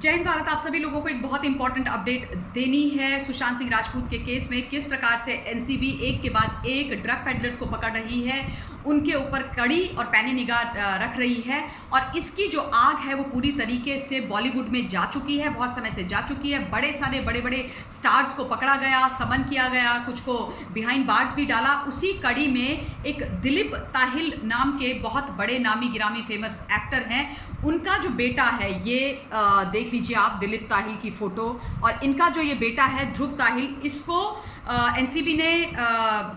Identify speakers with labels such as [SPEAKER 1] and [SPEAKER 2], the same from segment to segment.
[SPEAKER 1] जय हिंद भारत। आप सभी लोगों को एक बहुत इंपॉर्टेंट अपडेट देनी है। सुशांत सिंह राजपूत के केस में किस प्रकार से एनसीबी एक के बाद एक ड्रग पेडलर्स को पकड़ रही है, उनके ऊपर कड़ी और पैनी निगाह रख रही है। और इसकी जो आग है वो पूरी तरीके से बॉलीवुड में जा चुकी है, बहुत समय से जा चुकी है। बड़े बड़े स्टार्स को पकड़ा गया, समन किया गया, कुछ को बिहाइंड बार्स भी डाला। उसी कड़ी में एक दिलीप ताहिल नाम के बहुत बड़े नामी गिरामी फेमस एक्टर हैं, उनका जो बेटा है, ये देख लीजिए आप दिलीप ताहिल की फ़ोटो। और इनका जो ये बेटा है ध्रुव ताहिल, इसको एनसीबी ने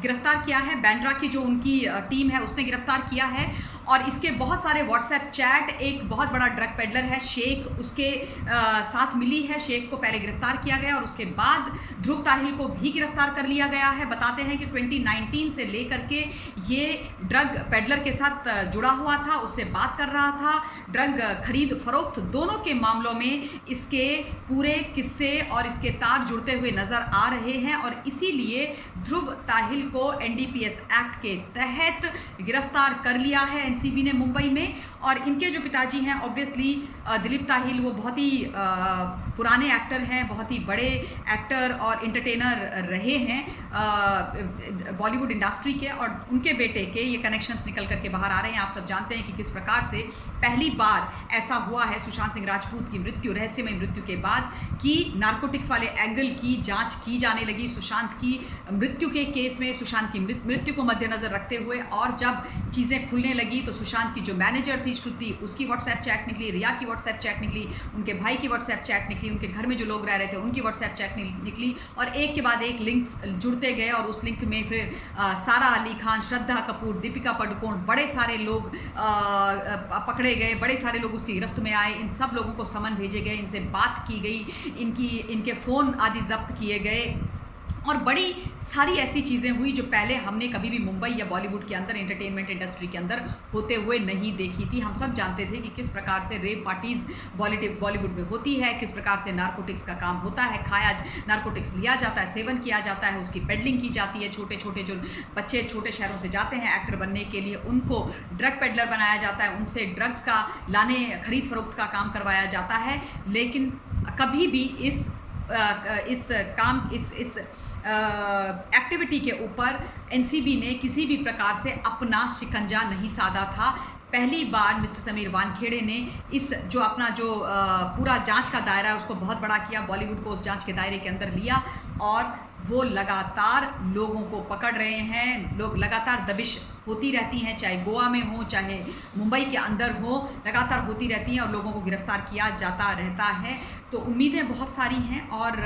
[SPEAKER 1] गिरफ्तार किया है। बैंड्रा की जो उनकी टीम है उसने गिरफ्तार किया है। और इसके बहुत सारे व्हाट्सएप चैट, एक बहुत बड़ा ड्रग पेडलर है शेख, उसके साथ मिली है। शेख को पहले गिरफ्तार किया गया और उसके बाद ध्रुव ताहिल को भी गिरफ्तार कर लिया गया है। बताते हैं कि 2019 से लेकर के ये ड्रग पेडलर के साथ जुड़ा हुआ था, उससे बात कर रहा था। ड्रग खरीद फरोख्त दोनों के मामलों में इसके पूरे किस्से और इसके तार जुड़ते हुए नज़र आ रहे हैं। और इसीलिए ध्रुव ताहिल को एनडीपीएस एक्ट के तहत गिरफ्तार कर लिया है एनसीबी ने मुंबई में। और इनके जो पिताजी हैं, ऑब्वियसली दिलीप ताहिल, वो बहुत ही पुराने एक्टर हैं, बहुत ही बड़े एक्टर और एंटरटेनर रहे हैं बॉलीवुड इंडस्ट्री के। और उनके बेटे के ये कनेक्शंस निकल करके बाहर आ रहे हैं। आप सब जानते हैं कि किस प्रकार से पहली बार ऐसा हुआ है सुशांत सिंह राजपूत की मृत्यु, रहस्यमय मृत्यु के बाद, कि नारकोटिक्स वाले एंगल की जांच की जाने लगी सुशांत की मृत्यु के केस में, सुशांत की मृत्यु को मद्देनज़र रखते हुए। और जब चीज़ें खुलने लगी तो सुशांत की जो मैनेजर थी श्रुति, उसकी व्हाट्सएप चैट निकली, रिया की व्हाट्सएप चैट निकली, उनके भाई की व्हाट्सएप चैट निकली, उनके घर में जो लोग रह रहे थे उनकी व्हाट्सएप चैट निकली। और एक के बाद एक लिंक्स जुड़ते गए। और उस लिंक में फिर सारा अली खान, श्रद्धा कपूर, दीपिका पादुकोण, बड़े सारे लोग पकड़े गए, बड़े सारे लोग उसकी गिरफ्त में आए। इन सब लोगों को समन भेजे गए, इनसे बात की गई, इनके फ़ोन आदि जब्त किए गए। और बड़ी सारी ऐसी चीज़ें हुई जो पहले हमने कभी भी मुंबई या बॉलीवुड के अंदर, एंटरटेनमेंट इंडस्ट्री के अंदर होते हुए नहीं देखी थी। हम सब जानते थे कि किस प्रकार से रेप पार्टीज़ बॉलीवुड में होती है, किस प्रकार से नारकोटिक्स का काम होता है, नारकोटिक्स लिया जाता है, सेवन किया जाता है, उसकी पेडलिंग की जाती है। छोटे छोटे जो बच्चे छोटे शहरों से जाते हैं एक्टर बनने के लिए, उनको ड्रग पेडलर बनाया जाता है, उनसे ड्रग्स का खरीद फरोख्त का काम करवाया जाता है। लेकिन कभी भी इस एक्टिविटी के ऊपर एनसीबी ने किसी भी प्रकार से अपना शिकंजा नहीं साधा था। पहली बार मिस्टर समीर वानखेड़े ने इस पूरा जांच का दायरा है उसको बहुत बड़ा किया, बॉलीवुड को उस जांच के दायरे के अंदर लिया। और वो लगातार लोगों को पकड़ रहे हैं। लोग लगातार दबिश होती रहती हैं, चाहे गोवा में हो, चाहे मुंबई के अंदर हो, लगातार होती रहती हैं और लोगों को गिरफ्तार किया जाता रहता है। तो उम्मीदें बहुत सारी हैं और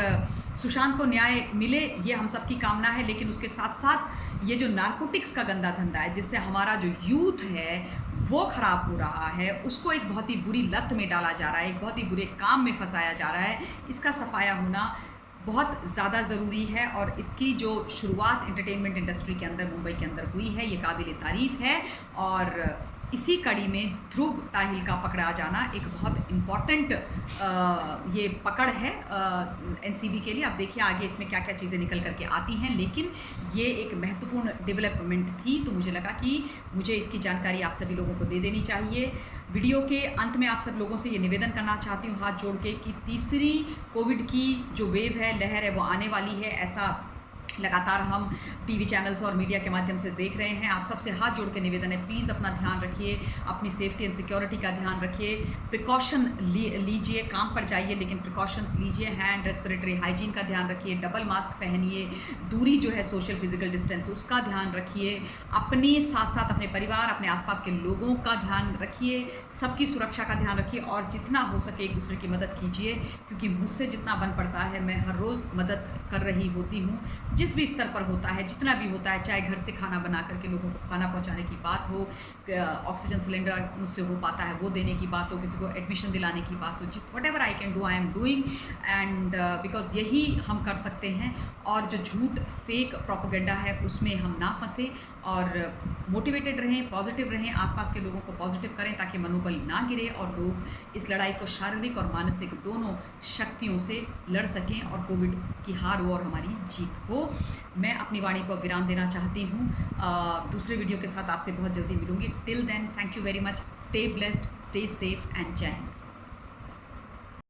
[SPEAKER 1] सुशांत को न्याय मिले, ये हम सबकी कामना है। लेकिन उसके साथ साथ ये जो नारकोटिक्स का गंदा धंधा है, जिससे हमारा जो यूथ है वो ख़राब हो रहा है, उसको एक बहुत ही बुरी लत में डाला जा रहा है, एक बहुत ही बुरे काम में फंसाया जा रहा है, इसका सफाया होना बहुत ज़्यादा ज़रूरी है। और इसकी जो शुरुआत एंटरटेनमेंट इंडस्ट्री के अंदर, मुंबई के अंदर हुई है, ये काबिल तारीफ़ है। और इसी कड़ी में ध्रुव ताहिल का पकड़ा जाना एक बहुत इम्पॉर्टेंट ये पकड़ है एनसीबी के लिए। अब देखिए आगे इसमें क्या क्या चीज़ें निकल करके आती हैं। लेकिन ये एक महत्वपूर्ण डेवलपमेंट थी, तो मुझे लगा कि मुझे इसकी जानकारी आप सभी लोगों को दे देनी चाहिए। वीडियो के अंत में आप सब लोगों से ये निवेदन करना चाहती हूँ हाथ जोड़ के कि तीसरी कोविड की जो वेव है, लहर है, वो आने वाली है। ऐसा लगातार हम टीवी चैनल्स और मीडिया के माध्यम से देख रहे हैं। आप सबसे हाथ जोड़ के निवेदन है, प्लीज़ अपना ध्यान रखिए, अपनी सेफ्टी एंड सिक्योरिटी का ध्यान रखिए, प्रिकॉशन लीजिए, काम पर जाइए लेकिन प्रिकॉशंस लीजिए, हैंड रेस्पिरेटरी हाइजीन का ध्यान रखिए, डबल मास्क पहनिए, दूरी जो है सोशल फिजिकल डिस्टेंस उसका ध्यान रखिए, अपने साथ साथ अपने परिवार, अपने आसपास के लोगों का ध्यान रखिए, सबकी सुरक्षा का ध्यान रखिए। और जितना हो सके एक दूसरे की मदद कीजिए, क्योंकि मुझसे जितना बन पड़ता है मैं हर रोज़ मदद कर रही होती हूँ। जिस भी स्तर पर होता है, जितना भी होता है, चाहे घर से खाना बना करके लोगों को खाना पहुंचाने की बात हो, ऑक्सीजन सिलेंडर मुझसे हो पाता है वो देने की बात हो, किसी को एडमिशन दिलाने की बात हो, what ever I can do I am doing. And because यही हम कर सकते हैं। और जो झूठ फेक प्रोपेगेंडा है उसमें हम ना फंसे और मोटिवेटेड रहें, पॉजिटिव रहें, आसपास के लोगों को पॉजिटिव करें ताकि मनोबल ना गिरे और लोग इस लड़ाई को शारीरिक और मानसिक दोनों शक्तियों से लड़ सकें और कोविड की हार हो और हमारी जीत हो। मैं अपनी वाणी को विराम देना चाहती हूँ। दूसरे वीडियो के साथ आपसे बहुत जल्दी मिलूंगी। Till then, thank you very much, stay blessed, stay safe and जय हिंद।